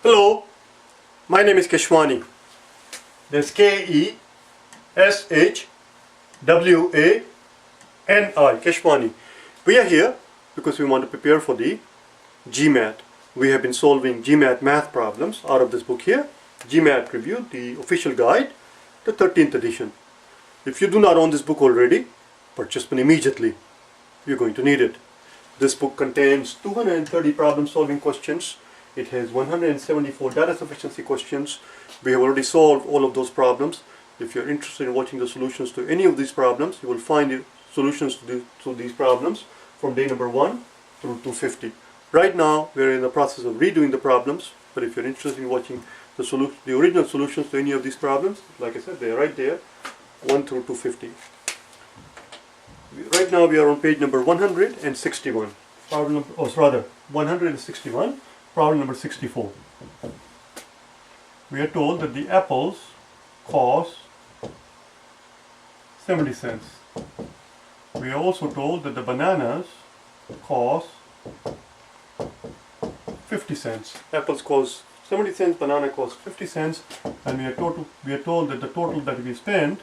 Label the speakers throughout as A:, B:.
A: Hello, my name is Keshwani. There's K-E-S-H-W-A-N-I, Keshwani. We are here because we want to prepare for the GMAT. We have been solving GMAT math problems out of this book here, GMAT Review, the official guide, the 13th edition. If you do not own this book already, purchase one immediately. You're going to need it. This book contains 230 problem solving questions. It has 174 data sufficiency questions. We have already solved all of those problems. If you're interested in watching the solutions to any of these problems, you will find the solutions to these problems from day number 1 through 250. Right now, we're in the process of redoing the problems, but if you're interested in watching the original solutions to any of these problems, like I said, they're right there, 1 through 250. Right now, we are on page number 161. 161. Problem number 64. We are told that the apples cost 70 cents. We are also told that the bananas cost 50 cents. Apples cost 70 cents, banana costs 50 cents, and we are told that the total that we spend,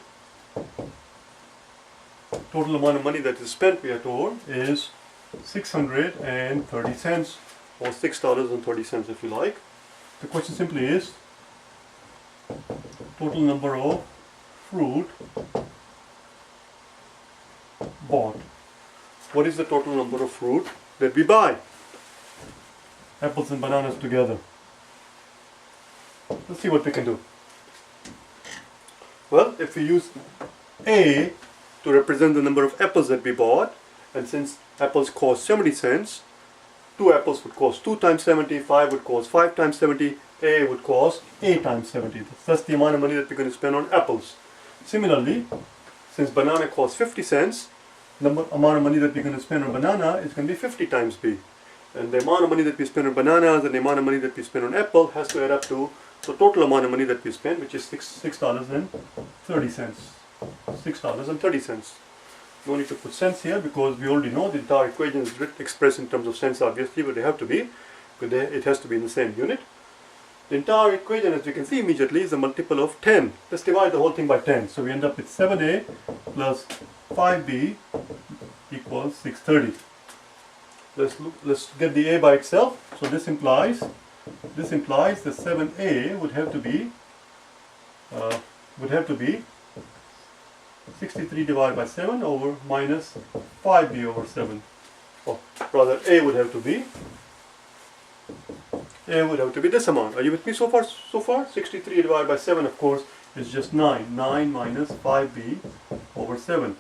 A: total amount of money that is spent, we are told, is 630 cents. Or $6.30 if you like. The question simply is total number of fruit bought. What is the total number of fruit that we buy? Apples and bananas together. Let's see what we can do. Well, if we use A to represent the number of apples that we bought, and since apples cost 70 cents, 2 apples would cost 2 times 70, 5 would cost 5 times 70, A would cost A times 70. That's the amount of money that we're going to spend on apples. Similarly, since banana costs 50 cents, the amount of money that we're going to spend on banana is going to be 50 times B. And the amount of money that we spend on bananas and the amount of money that we spend on apple has to add up to the total amount of money that we spend, which is $6.30. $6.30. No need to put cents here because we already know the entire equation is expressed in terms of cents, obviously, but they have to be, but it has to be in the same unit. The entire equation, as you can see immediately, is a multiple of 10. Let's divide the whole thing by 10. So we end up with 7a plus 5b equals 630. Let's get the a by itself. So this implies that 7a would have to be 63 divided by 7 over minus 5b over 7. Or rather, A would have to be this amount. Are you with me so far? 63 divided by 7, of course, is just 9. 9 minus 5b over 7.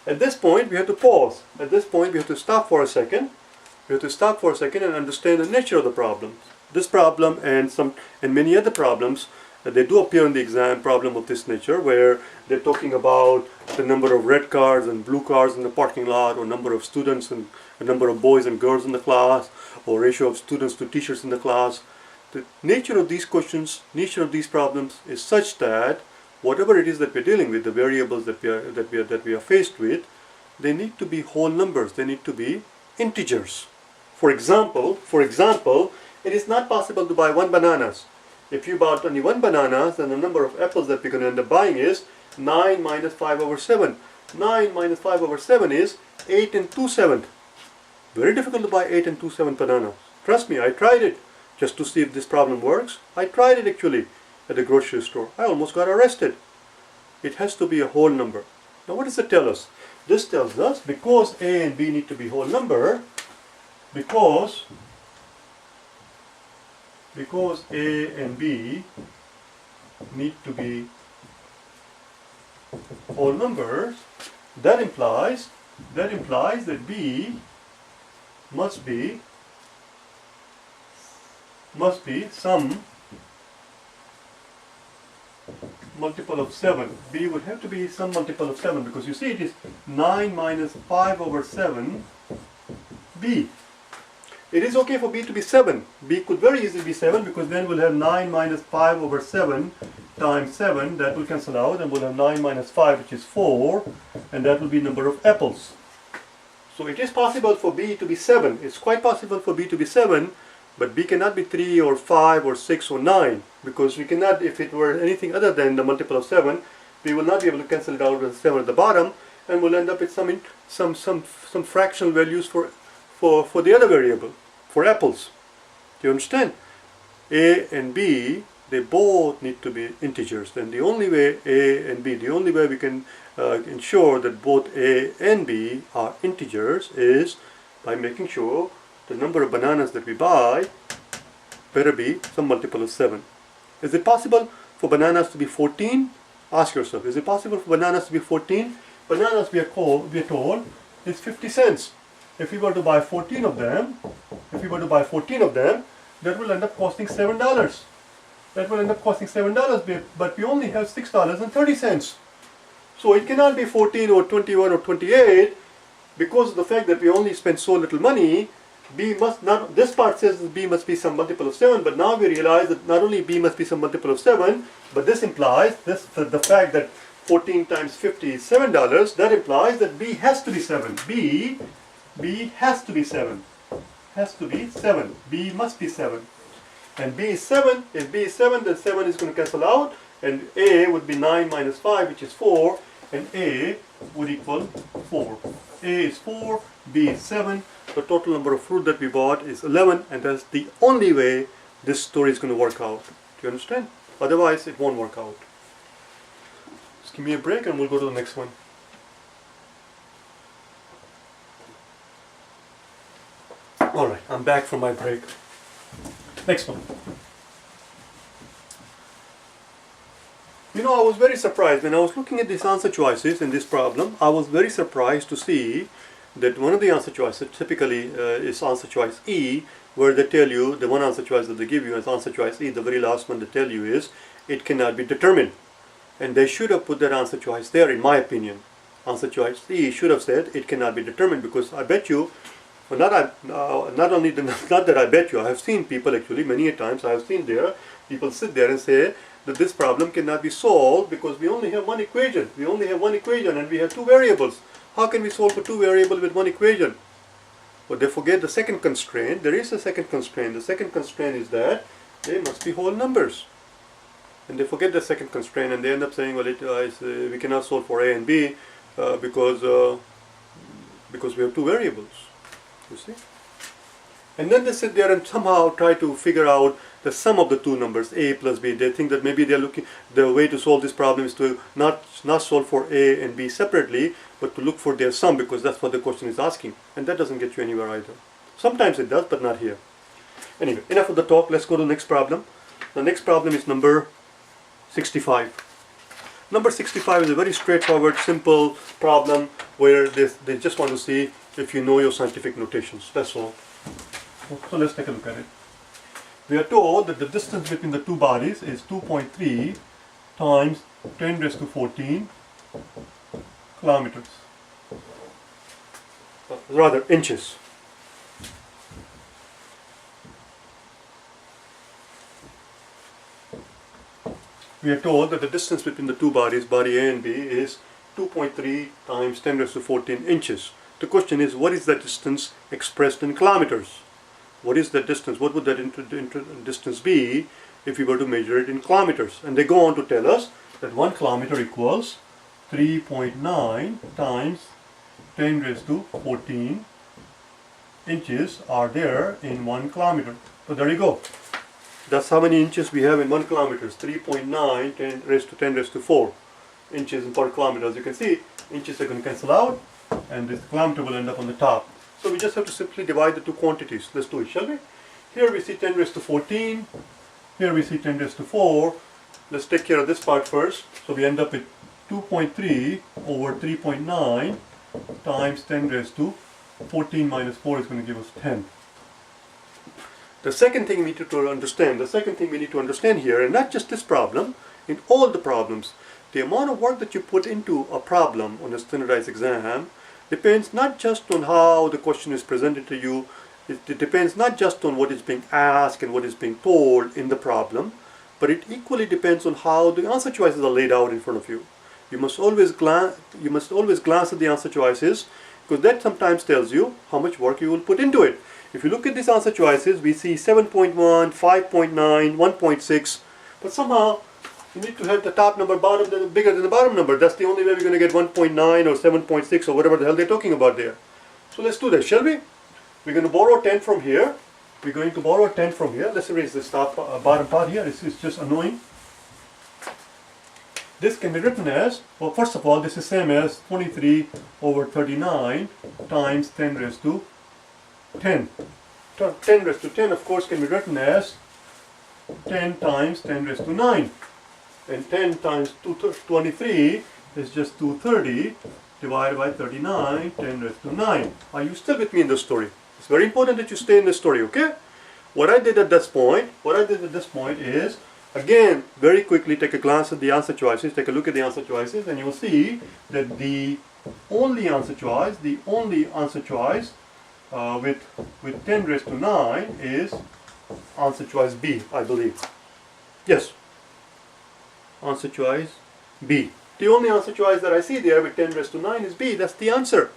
A: At this point, we have to pause. At this point, we have to stop for a second. We have to stop for a second and understand the nature of the problem. This problem and many other problems, they do appear in the exam, problem of this nature, where they're talking about the number of red cars and blue cars in the parking lot, or number of students and the number of boys and girls in the class, or ratio of students to teachers in the class. The nature of these questions, nature of these problems is such that whatever it is that we're dealing with, the variables that we are faced with, they need to be whole numbers. They need to be integers. For example, it is not possible to buy 1 bananas. If you bought only 1 banana, then the number of apples that we're going to end up buying is 9 minus 5 over 7. 9 minus 5 over 7 is 8 and 2/7. Very difficult to buy 8 and 2/7 bananas. Trust me, I tried it just to see if this problem works. I tried it actually at the grocery store. I almost got arrested. It has to be a whole number. Now what does it tell us? This tells us because A and B need to be whole number, because A and B need to be whole numbers, that implies that B must be some multiple of 7. B would have to be some multiple of 7, because you see it is 9 minus 5 over 7 B. It is okay for B to be 7. B could very easily be 7, because then we'll have 9 minus 5 over 7 times 7. That will cancel out, and we'll have 9 minus 5, which is 4, and that will be number of apples. So it is possible for B to be 7. It's quite possible for B to be 7, But b cannot be 3 or 5 or 6 or 9, because we cannot, if it were anything other than the multiple of 7, we will not be able to cancel it out with 7 at the bottom, and we'll end up with some fractional values for the other variable, for apples. Do you understand? A and b, they both need to be integers. Then the only way the only way we can ensure that both a and b are integers is by making sure the number of bananas that we buy better be some multiple of 7. Is it possible for bananas to be 14? Ask yourself, is it possible for bananas to be 14? Bananas, we are told, is 50 cents. If we were to buy 14 of them, that will end up costing $7. That will end up costing $7, but we only have $6.30. So it cannot be 14 or 21 or 28, because of the fact that we only spent so little money. B must not, this part says that b must be some multiple of 7, but now we realize that not only b must be some multiple of 7, but this implies, the fact that 14 times 50 is $7, that implies that b has to be 7. B has to be 7. B must be 7. And b is 7. If b is 7, then 7 is going to cancel out, and a would be 9 minus 5, which is 4, and a would equal 4. A is 4, b is 7. The total number of fruit that we bought is 11, and that's the only way this story is going to work out. Do you understand? Otherwise, it won't work out. Just give me a break and we'll go to the next one. Alright, I'm back from my break. Next one. You know, I was very surprised when I was looking at these answer choices in this problem. I was very surprised to see that one of the answer choices typically is answer choice E, where they tell you, the one answer choice that they give you is answer choice E, the very last one they tell you is, it cannot be determined. And they should have put that answer choice there, in my opinion. Answer choice E should have said, it cannot be determined, because I bet you, well, not that I bet you, I have seen people actually, many a times I have seen people sit there and say that this problem cannot be solved because we only have one equation. We only have one equation and we have two variables. How can we solve for two variables with one equation? But they forget the second constraint. There is a second constraint. The second constraint is that they must be whole numbers. And they forget the second constraint, and they end up saying, well, we cannot solve for a and b because we have two variables. You see? And then they sit there and somehow try to figure out the sum of the two numbers, a plus b. They think that maybe they're looking, the way to solve this problem is to not solve for a and b separately, but to look for their sum, because that's what the question is asking. And that doesn't get you anywhere either. Sometimes it does, but not here. Anyway, enough of the talk. Let's go to the next problem. The next problem is number 65. Number 65 is a very straightforward, simple problem where they just want to see if you know your scientific notations. That's all. So let's take a look at it. We are told that the distance between the two bodies is 2.3 times 10 raised to 14 kilometers. Rather, inches. We are told that the distance between the two bodies, body A and B, is 2.3 times 10 raised to 14 inches. The question is, what is that distance expressed in kilometers? What is that distance? What would that distance be if we were to measure it in kilometers? And they go on to tell us that 1 kilometer equals 3.9 times 10 raised to 14 inches are there in 1 kilometer. So there you go. That's how many inches we have in 1 kilometer. 3.9 10 raised to 4 inches per kilometer. As you can see, inches are going to cancel out, and this kilometer will end up on the top. So we just have to simply divide the two quantities. Let's do it, shall we? Here we see 10 raised to 14. Here we see 10 raised to 4. Let's take care of this part first. So we end up with 2.3 over 3.9 times 10 raised to 14 minus 4 is going to give us 10. The second thing we need to understand, here, and not just this problem, in all the problems, the amount of work that you put into a problem on a standardized exam depends not just on how the question is presented to you, it depends not just on what is being asked and what is being told in the problem, but it equally depends on how the answer choices are laid out in front of you. You must always glance at the answer choices, because that sometimes tells you how much work you will put into it. If you look at these answer choices, we see 7.1, 5.9, 1.6, but somehow you need to have the top number bigger than the bottom number. That's the only way we're going to get 1.9 or 7.6 or whatever the hell they're talking about there. So let's do that, shall we? We're going to borrow 10 from here. We're going to borrow 10 from here. Let's erase this top bottom part here. It's just annoying. This can be written as, well, first of all, this is same as 23 over 39 times 10 raised to 10. 10 raised to 10, of course, can be written as 10 times 10 raised to 9. And 10 times 23 is just 230 divided by 39, 10 raised to 9. Are you still with me in the story? It's very important that you stay in the story, okay? What I did at this point is, again, very quickly take a glance at the answer choices, take a look at the answer choices, and you will see that the only answer choice with 10 raised to 9 is answer choice B, I believe. Yes, answer choice B. The only answer choice that I see there with 10 raised to 9 is B. That's the answer.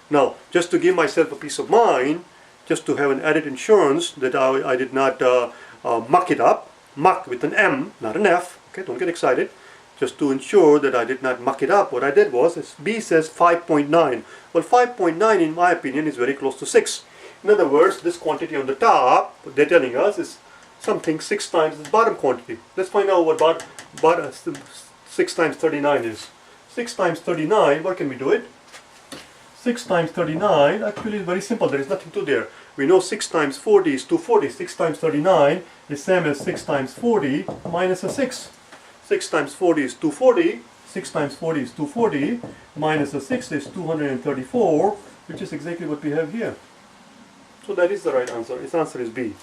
A: Now, just to give myself a peace of mind, just to have an added insurance that I did not muck it up, muck with an M, not an F, okay, don't get excited. Just to ensure that I did not muck it up, what I did was, B says 5.9. Well, 5.9 in my opinion is very close to 6. In other words, this quantity on the top, what they're telling us, is something 6 times the bottom quantity. Let's find out what 6 times 39 is. 6 times 39, what can we do it? 6 times 39 actually is very simple. There is nothing to there. We know 6 times 40 is 240. 6 times 39 is same as 6 times 40 minus a 6. 6 times 40 is 240. 6 times 40 is 240 minus a 6 is 234, which is exactly what we have here. So that is the right answer. Its answer is B.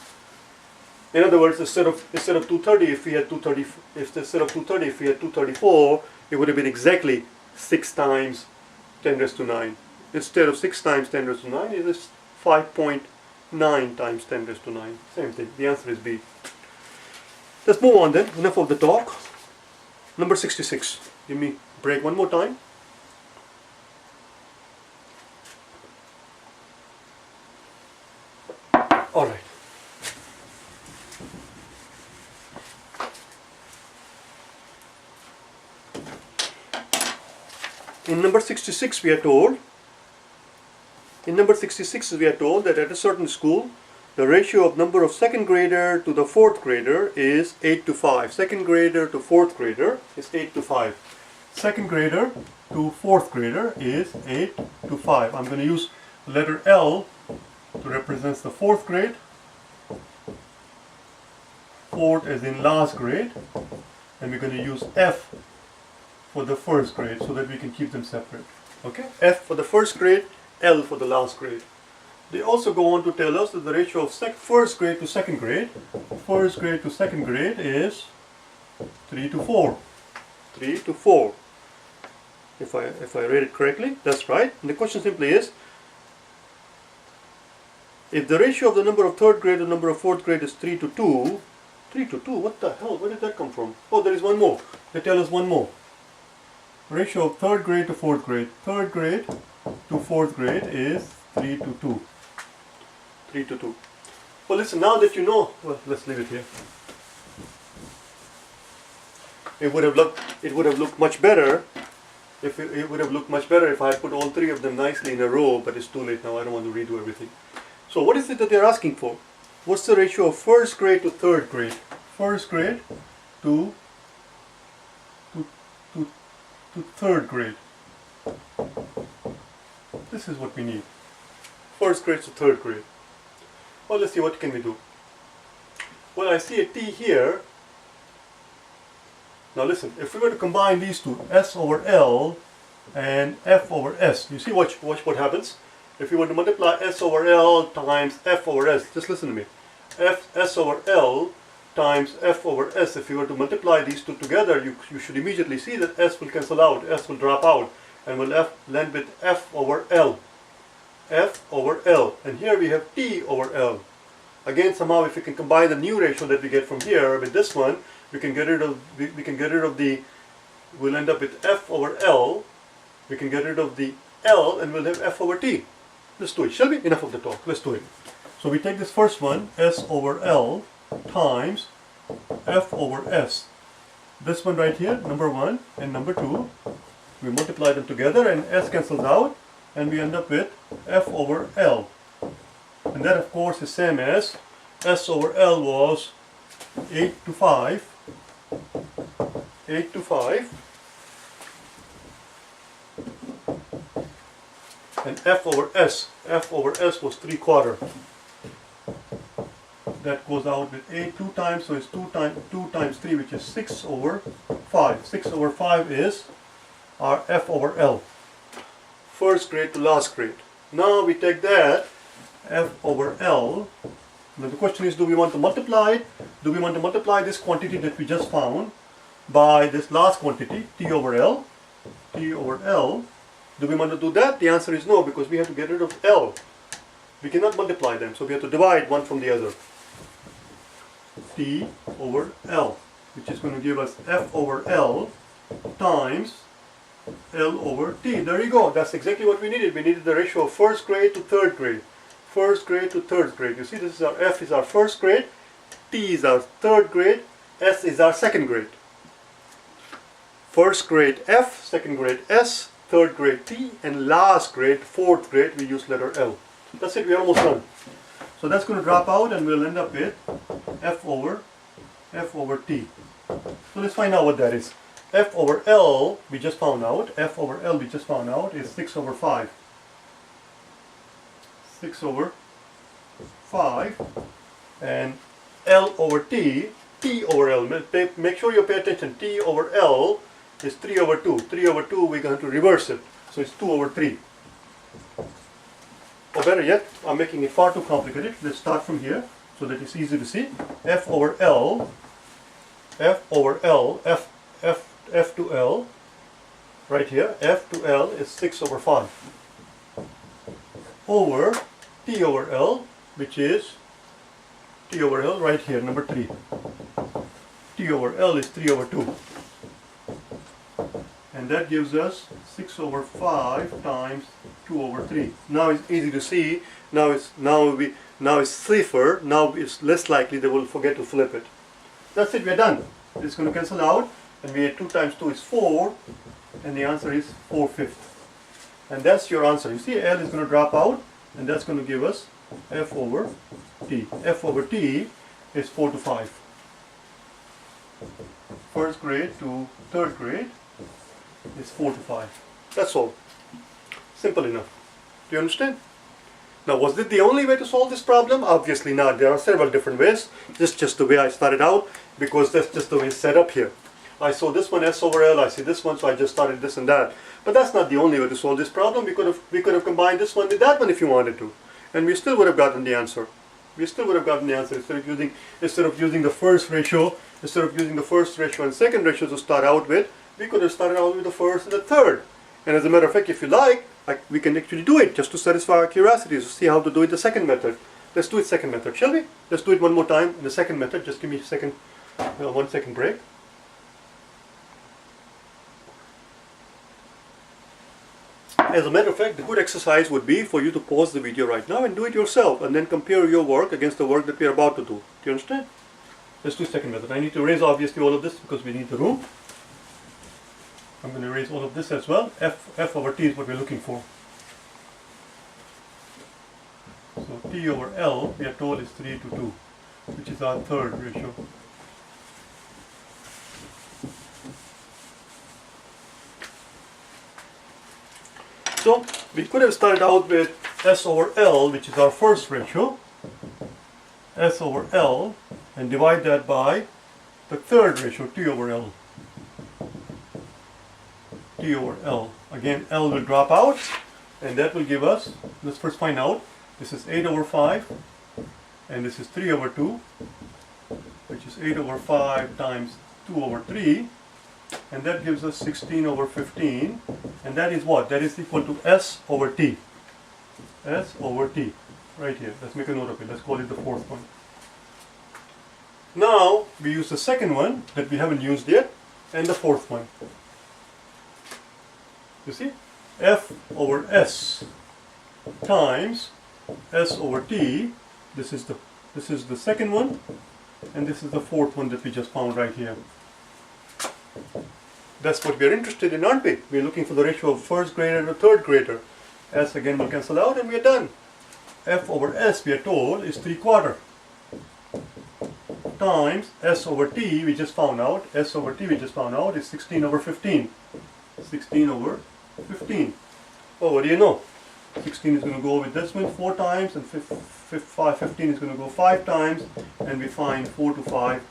A: In other words, instead of 230, if we had 234, it would have been exactly 6 times 10 raised to 9. Instead of 6 times 10 raised to 9, it is 5.9 times 10 raised to 9. Same thing. The answer is B. Let's move on then. Enough of the talk. Number 66. Give me a break one more time. All right. In number 66 we are told that at a certain school the ratio of number of second grader to the fourth grader is 8 to 5. Second grader to fourth grader is 8 to 5. Second grader to fourth grader is 8 to 5. I'm going to use the letter L to represent the fourth grade. Fourth as in last grade. And we're going to use F for the first grade so that we can keep them separate. Okay? F for the first grade, L for the last grade. They also go on to tell us that the ratio of first grade to second grade is 3 to 4. 3 to 4. If I read it correctly, that's right. And the question simply is, if the ratio of the number of third grade to the number of fourth grade is 3 to 2, 3 to 2, what the hell? Where did that come from? Oh, there is one more. They tell us one more. Ratio of third grade to fourth grade. Third grade to fourth grade is 3 to 2. 3 to 2. Well, listen, now that you know, well, let's leave it here. It would have looked much better if I had put all three of them nicely in a row, but it's too late now. I don't want to redo everything. So what is it that they're asking for? What's the ratio of first grade to third grade? First grade to third grade. This is what we need. First grade to third grade. Well, let's see, what can we do? Well, I see a T here. Now listen, if we were to combine these two, S over L and F over S, you see, watch what happens. If you were to multiply S over L times F over S, just listen to me. S over L times F over S, if you were to multiply these two together, you should immediately see that S will cancel out, S will drop out, and will land with F over L. F over L. And here we have T over L. Again, somehow if we can combine the new ratio that we get from here with this one, we'll end up with F over L. We can get rid of the L and we'll have F over T. Let's do it, shall we? Enough of the talk. Let's do it. So we take this first one, S over L times F over S. This one right here, number 1 and number 2, we multiply them together and S cancels out and we end up with F over L. And that of course is same as S over L was 8 to 5. 8 to 5. And F over S was 3/4. That goes out with 8 2 times, so it's 2 times 3, which is 6 over 5. 6 over 5 is our F over L. First grade to last grade. Now we take that F over L. Now the question is, do we want to multiply it? Do we want to multiply this quantity that we just found by this last quantity, T over L? T over L. Do we want to do that? The answer is no, because we have to get rid of L. We cannot multiply them, so we have to divide one from the other. T over L, which is going to give us F over L times L over T. There you go. That's exactly what we needed. We needed the ratio of first grade to third grade. First grade to third grade. You see, this is our F is our first grade, T is our third grade, S is our second grade. First grade F, second grade S, third grade T, and last grade, fourth grade, we use letter L. That's it, we're almost done. So that's going to drop out and we'll end up with F over T. So let's find out what that is. F over L, we just found out. F over L, we just found out, is 6 over 5. 6 over 5. And L over T, T over L. Make sure you pay attention. T over L is 3 over 2. 3 over 2, we're going to reverse it. So it's 2 over 3. Or better yet, I'm making it far too complicated. Let's start from here so that it's easy to see. F over L, F over L, F to L, right here, F to L is 6 over 5. Over T over L, which is T over L right here, number 3. T over L is 3 over 2. And that gives us 6 over 5 times 2 over 3. Now it's easy to see. Now it's safer. Now it's less likely they will forget to flip it. That's it, we're done. It's going to cancel out, and we had 2 times 2 is 4, and the answer is 4/5. And that's your answer. You see, L is going to drop out, and that's going to give us F over T. F over T is 4 to 5. First grade to third grade is 4 to 5. That's all. Simple enough. Do you understand? Now, was it the only way to solve this problem? Obviously not. There are several different ways. This is just the way I started out, because that's just the way it's set up here. I saw this one S over L, I see this one, so I just started this and that. But that's not the only way to solve this problem. We could have combined this one with that one if you wanted to, and we still would have gotten the answer. We still would have gotten the answer instead of using the first ratio, and second ratio to start out with. We could have started out with the first and the third. And as a matter of fact, if you like, we can actually do it just to satisfy our curiosity, to see how to do it the second method. Let's do it second method, shall we? Let's do it one more time in the second method. Just give me a second, 1 second break. As a matter of fact, the good exercise would be for you to pause the video right now and do it yourself, and then compare your work against the work that we are about to do. Do you understand? Let's do second method. I need to erase obviously all of this because we need the room. I'm going to erase all of this as well. F over T is what we're looking for. So T over L, we are told, is 3 to 2, which is our third ratio. So we could have started out with S over L, which is our first ratio, S over L, and divide that by the third ratio, T over L. T over L. Again, L will drop out, and that will give us, let's first find out, this is 8 over 5, and this is 3 over 2, which is 8 over 5 times 2 over 3, and that gives us 16 over 15, and that is what? That is equal to S over T. S over T, right here. Let's make a note of it. Let's call it the fourth one. Now, we use the second one that we haven't used yet, and the fourth one. You see? F over S times S over T This is the second one, and this is the fourth one that we just found right here. That's what we're interested in, aren't we? We're looking for the ratio of first grader to third grader. S again will cancel out and we're done. F over S, we are told, is 3/4 times S over T, we just found out. S over T, we just found out, is 16 over 15. 16 over 15. Oh, what do you know? 16 is going to go with this one 4 times, and 15 is going to go 5 times, and we find 4 to 5,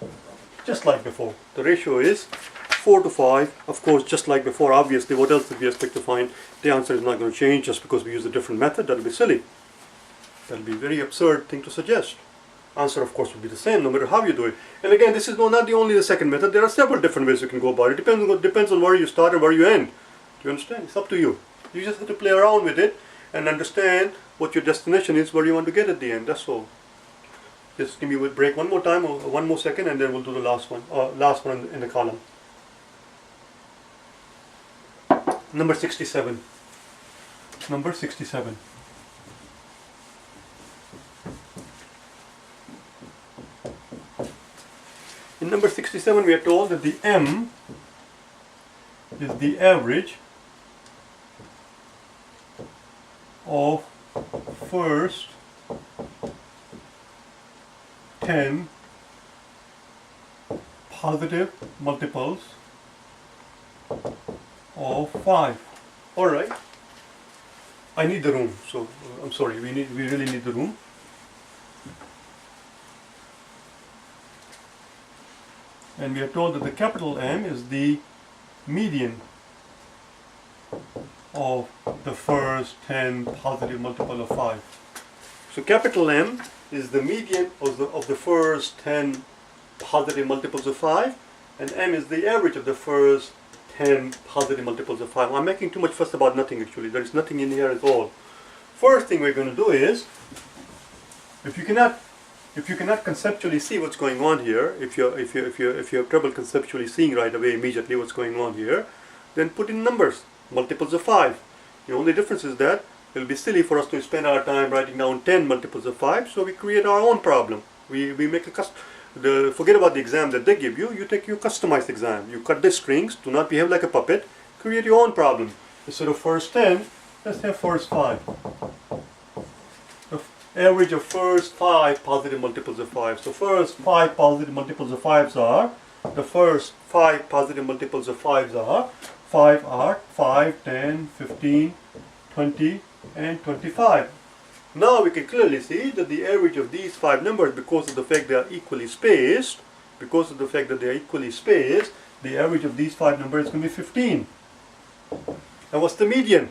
A: just like before. The ratio is 4 to 5, of course, just like before. Obviously, what else did we expect to find? The answer is not going to change just because we use a different method. That will be silly. That will be a very absurd thing to suggest. Answer, of course, will be the same no matter how you do it. And again, this is not the second method. There are several different ways you can go about it. Depends on where you start and where you end. Do you understand? It's up to you. You just have to play around with it and understand what your destination is, where you want to get at the end. That's all. Just give me a break one more time, or 1 more second, and then we'll do the last one in the column. Number 67. Number 67. In number 67, we are told that the M is the average of first 10 positive multiples of 5. All right. I need the room, so I'm sorry. We really need the room. And we are told that the capital M is the median of the first 10 positive multiple of 5. So capital M is the median of the first 10 positive multiples of 5, and M is the average of the first 10 positive multiples of 5. I'm making too much fuss about nothing actually. There is nothing in here at all. First thing we're going to do is, if you cannot conceptually see what's going on here, if you have trouble conceptually seeing right away immediately what's going on here, then put in numbers, multiples of 5. The only difference is that it will be silly for us to spend our time writing down 10 multiples of 5, so we create our own problem. We make a forget about the exam that they give you. You take your customized exam. You cut the strings, do not behave like a puppet, create your own problem. Instead of first 10, let's have first 5. Average of first 5 positive multiples of 5. So first 5 positive multiples of 5s are, the first 5 positive multiples of 5s are 5, 10, 15, 20, and 25. Now we can clearly see that the average of these 5 numbers, because of the fact they are equally spaced, the average of these 5 numbers is going to be 15. And what's the median?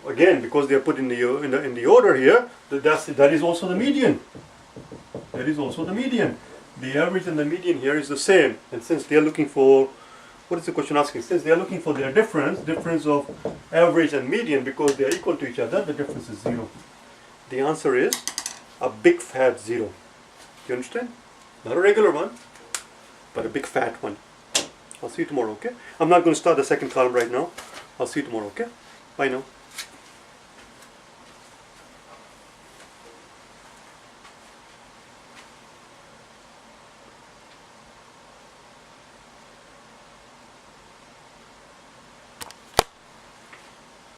A: Again, because they are put in the order here, that is also the median. That is also the median. The average and the median here is the same. And since they are looking for, what is the question asking? Since they are looking for their difference of average and median, because they are equal to each other, the difference is 0. The answer is a big fat 0. Do you understand? Not a regular one, but a big fat one. I'll see you tomorrow, okay? I'm not going to start the second column right now. I'll see you tomorrow, okay? Bye now.